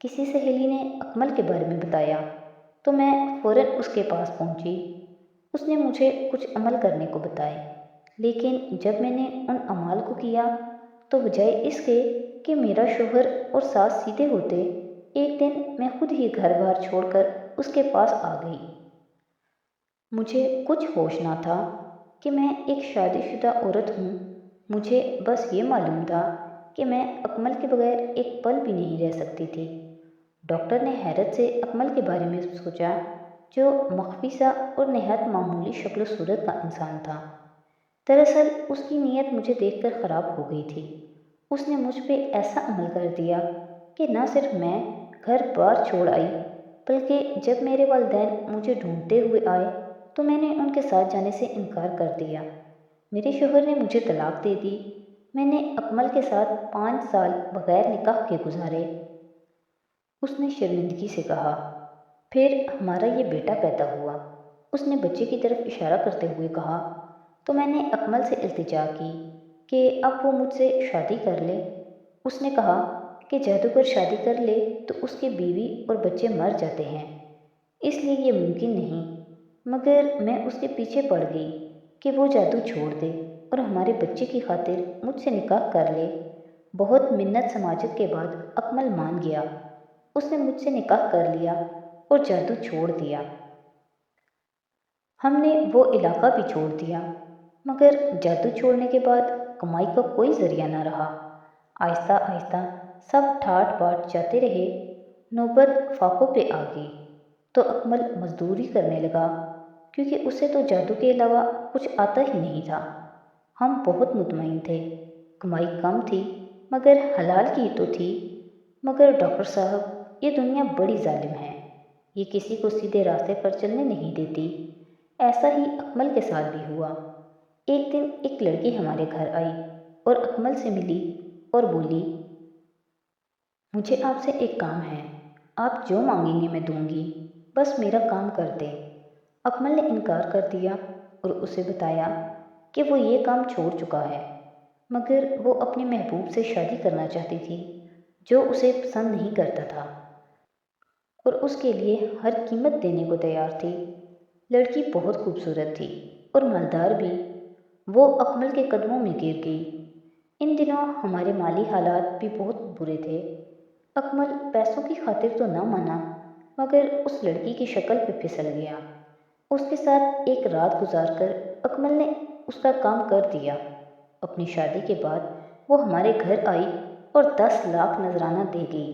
کسی سہیلی نے اکمل کے بارے میں بتایا تو میں فوراً اس کے پاس پہنچی۔ اس نے مجھے کچھ عمل کرنے کو بتائے، لیکن جب میں نے ان اعمال کو کیا تو بجائے اس کے کہ میرا شوہر اور ساس سیدھے ہوتے، ایک دن میں خود ہی گھر بار چھوڑ کر اس کے پاس آ گئی۔ مجھے کچھ ہوش نہ تھا کہ میں ایک شادی شدہ عورت ہوں۔ مجھے بس یہ معلوم تھا کہ میں اکمل کے بغیر ایک پل بھی نہیں رہ سکتی تھی۔ ڈاکٹر نے حیرت سے اکمل کے بارے میں سوچا، جو مخفی سا اور نہایت معمولی شکل و صورت کا انسان تھا۔ دراصل اس کی نیت مجھے دیکھ کر خراب ہو گئی تھی۔ اس نے مجھ پہ ایسا عمل کر دیا کہ نہ صرف میں گھر بار چھوڑ آئی، بلکہ جب میرے والدین مجھے ڈھونڈتے ہوئے آئے تو میں نے ان کے ساتھ جانے سے انکار کر دیا۔ میرے شوہر نے مجھے طلاق دے دی۔ میں نے اکمل کے ساتھ 5 سال بغیر نکاح کے گزارے۔ اس نے شرمندگی سے کہا۔ پھر ہمارا یہ بیٹا پیدا ہوا۔ اس نے بچے کی طرف اشارہ کرتے ہوئے کہا تو میں نے اکمل سے التجا کی کہ اب وہ مجھ سے شادی کر لے۔ اس نے کہا کہ جادوگر شادی کر لے تو اس کی بیوی اور بچے مر جاتے ہیں، اس لیے یہ ممکن نہیں۔ مگر میں اس کے پیچھے پڑ گئی کہ وہ جادو چھوڑ دے اور ہمارے بچے کی خاطر مجھ سے نکاح کر لے۔ بہت منت سماجت کے بعد اکمل مان گیا۔ اس نے مجھ سے نکاح کر لیا اور جادو چھوڑ دیا۔ ہم نے وہ علاقہ بھی چھوڑ دیا، مگر جادو چھوڑنے کے بعد کمائی کا کوئی ذریعہ نہ رہا۔ آہستہ آہستہ سب ٹھاٹ باٹ جاتے رہے۔ نوبت فاقوں پہ آ گئی تو اکمل مزدوری کرنے لگا، کیونکہ اسے تو جادو کے علاوہ کچھ آتا ہی نہیں تھا۔ ہم بہت مطمئن تھے، کمائی کم تھی مگر حلال کی تو تھی۔ مگر ڈاکٹر صاحب، یہ دنیا بڑی ظالم ہے، یہ کسی کو سیدھے راستے پر چلنے نہیں دیتی۔ ایسا ہی اکمل کے ساتھ بھی ہوا۔ ایک دن ایک لڑکی ہمارے گھر آئی اور اکمل سے ملی اور بولی، مجھے آپ سے ایک کام ہے، آپ جو مانگیں گے میں دوں گی، بس میرا کام کر دیں۔ اکمل نے انکار کر دیا اور اسے بتایا کہ وہ یہ کام چھوڑ چکا ہے، مگر وہ اپنے محبوب سے شادی کرنا چاہتی تھی جو اسے پسند نہیں کرتا تھا اور اس کے لیے ہر قیمت دینے کو تیار تھی۔ لڑکی بہت خوبصورت تھی اور مالدار بھی۔ وہ اکمل کے قدموں میں گر گئی۔ ان دنوں ہمارے مالی حالات بھی بہت برے تھے۔ اکمل پیسوں کی خاطر تو نہ مانا، مگر اس لڑکی کی شکل پہ پھسل گیا۔ اس کے ساتھ ایک رات گزار کر اکمل نے اس کا کام کر دیا۔ اپنی شادی کے بعد وہ ہمارے گھر آئی اور 10 لاکھ نذرانہ دے گئی۔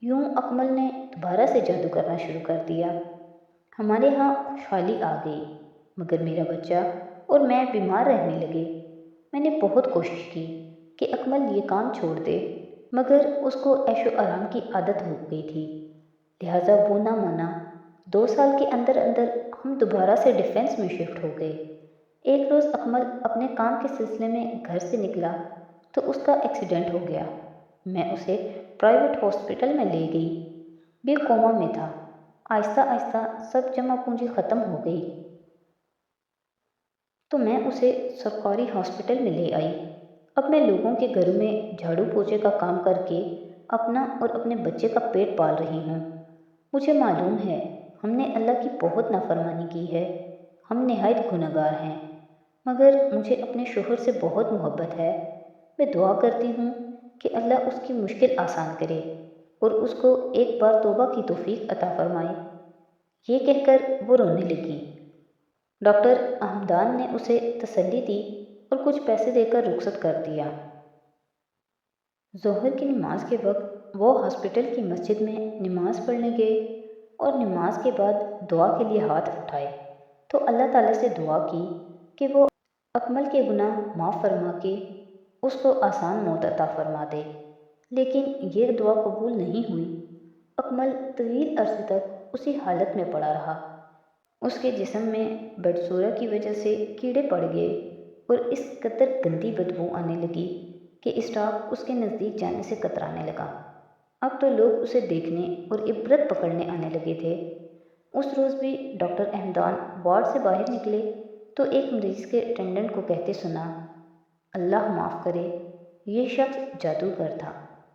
یوں اکمل نے دوبارہ سے جادو کرنا شروع کر دیا۔ ہمارے ہاں خوشحالی آ گئی، مگر میرا بچہ اور میں بیمار رہنے لگے۔ میں نے بہت کوشش کی کہ اکمل یہ کام چھوڑ دے، مگر اس کو عیش و آرام کی عادت ہو گئی تھی، لہٰذا وہ نہ مانا۔ 2 سال کے اندر اندر ہم دوبارہ سے ڈیفینس میں شفٹ ہو گئے۔ ایک روز اکمل اپنے کام کے سلسلے میں گھر سے نکلا تو اس کا ایکسیڈنٹ ہو گیا۔ میں اسے پرائیویٹ ہاسپٹل میں لے گئی، بھی کوما میں تھا۔ آہستہ آہستہ سب جمع پونجی ختم ہو گئی تو میں اسے سرکاری ہاسپٹل میں لے آئی۔ اب میں لوگوں کے گھروں میں جھاڑو پوچھے کا کام کر کے اپنا اور اپنے بچے کا پیٹ پال رہی ہوں۔ مجھے معلوم ہے ہم نے اللہ کی بہت نافرمانی کی ہے، ہم نہایت گنہگار ہیں، مگر مجھے اپنے شوہر سے بہت محبت ہے۔ میں دعا کرتی ہوں کہ اللہ اس کی مشکل آسان کرے اور اس کو ایک بار توبہ کی توفیق عطا فرمائے۔ یہ کہہ کر وہ رونے لگی۔ ڈاکٹر احمدان نے اسے تسلی دی اور کچھ پیسے دے کر رخصت کر دیا۔ ظہر کی نماز کے وقت وہ ہاسپٹل کی مسجد میں نماز پڑھنے گئے اور نماز کے بعد دعا کے لیے ہاتھ اٹھائے تو اللہ تعالیٰ سے دعا کی کہ وہ اکمل کے گناہ معاف فرما کے اس کو آسان موت عطا فرما دے، لیکن یہ دعا قبول نہیں ہوئی۔ اکمل طویل عرصے تک اسی حالت میں پڑا رہا۔ اس کے جسم میں بدسورہ کی وجہ سے کیڑے پڑ گئے اور اس قدر گندی بدبو آنے لگی کہ اسٹاف اس کے نزدیک جانے سے کترانے لگا۔ اب تو لوگ اسے دیکھنے اور عبرت پکڑنے آنے لگے تھے۔ اس روز بھی ڈاکٹر احمدان وارڈ سے باہر نکلے تو ایک مریض کے اٹینڈنٹ کو کہتے سنا، اللہ معاف کرے، یہ شخص جادوگر تھا،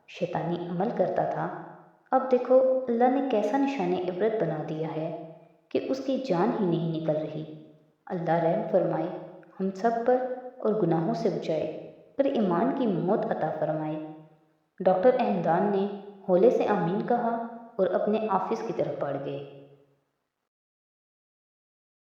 شیطانی عمل کرتا تھا۔ اب دیکھو اللہ نے کیسا نشان عبرت بنا دیا ہے کہ اس کی جان ہی نہیں نکل رہی۔ اللہ رحم فرمائے ہم سب پر اور گناہوں سے بچائے اور ایمان کی موت عطا فرمائے۔ ڈاکٹر احمدان نے ہولے سے آمین کہا اور اپنے آفس کی طرف بڑھ گئے۔